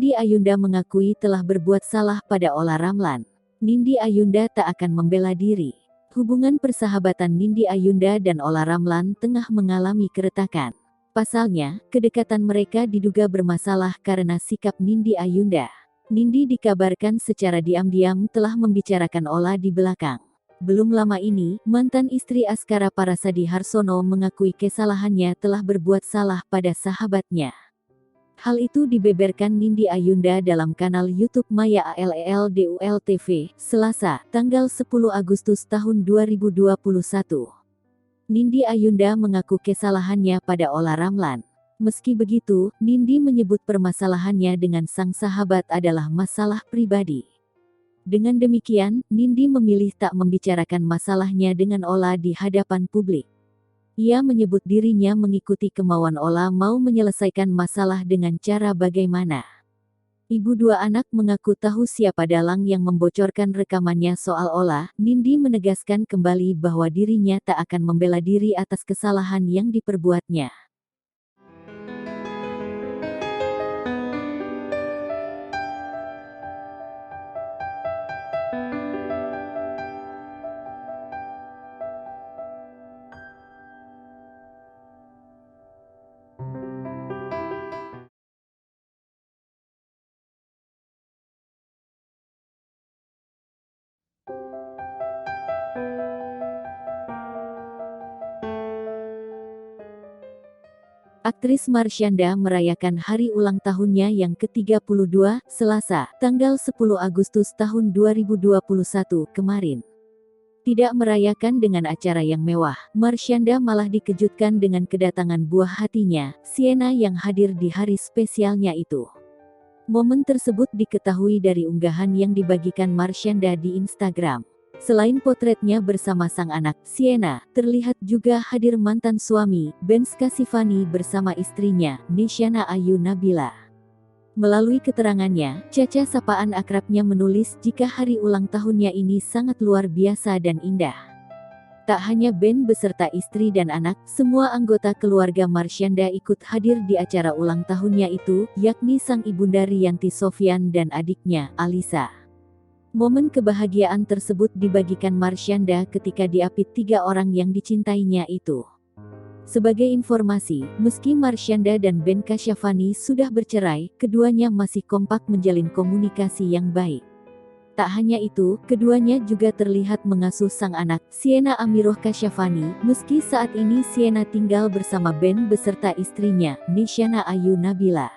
Nindi Ayunda mengakui telah berbuat salah pada Olla Ramlan. Nindi Ayunda tak akan membela diri. Hubungan persahabatan Nindi Ayunda dan Olla Ramlan tengah mengalami keretakan. Pasalnya, kedekatan mereka diduga bermasalah karena sikap Nindi Ayunda. Nindi dikabarkan secara diam-diam telah membicarakan Olla di belakang. Belum lama ini, mantan istri Askara Parasadi Harsono mengakui kesalahannya telah berbuat salah pada sahabatnya. Hal itu dibeberkan Nindi Ayunda dalam kanal YouTube Maya ALELDUL TV, Selasa, tanggal 10 Agustus tahun 2021. Nindi Ayunda mengaku kesalahannya pada Olla Ramlan. Meski begitu, Nindi menyebut permasalahannya dengan sang sahabat adalah masalah pribadi. Dengan demikian, Nindi memilih tak membicarakan masalahnya dengan Olla di hadapan publik. Ia menyebut dirinya mengikuti kemauan Olla mau menyelesaikan masalah dengan cara bagaimana. Ibu dua anak mengaku tahu siapa dalang yang membocorkan rekamannya soal Olla. Nindi menegaskan kembali bahwa dirinya tak akan membela diri atas kesalahan yang diperbuatnya. Aktris Marshanda merayakan hari ulang tahunnya yang ke-32, Selasa, tanggal 10 Agustus tahun 2021 kemarin. Tidak merayakan dengan acara yang mewah, Marshanda malah dikejutkan dengan kedatangan buah hatinya, Sienna yang hadir di hari spesialnya itu. Momen tersebut diketahui dari unggahan yang dibagikan Marshanda di Instagram. Selain potretnya bersama sang anak, Sienna, terlihat juga hadir mantan suami, Ben Kasyafani bersama istrinya, Nesyana Ayu Nabila. Melalui keterangannya, Caca sapaan akrabnya menulis jika hari ulang tahunnya ini sangat luar biasa dan indah. Tak hanya Ben beserta istri dan anak, semua anggota keluarga Marshanda ikut hadir di acara ulang tahunnya itu, yakni sang ibunda Riyanti Sofyan dan adiknya, Alisa. Momen kebahagiaan tersebut dibagikan Marshanda ketika diapit 3 orang yang dicintainya itu. Sebagai informasi, meski Marshanda dan Ben Kasyafani sudah bercerai, keduanya masih kompak menjalin komunikasi yang baik. Tak hanya itu, keduanya juga terlihat mengasuh sang anak, Sienna Amiroh Kasyafani, meski saat ini Sienna tinggal bersama Ben beserta istrinya, Nesyana Ayu Nabila.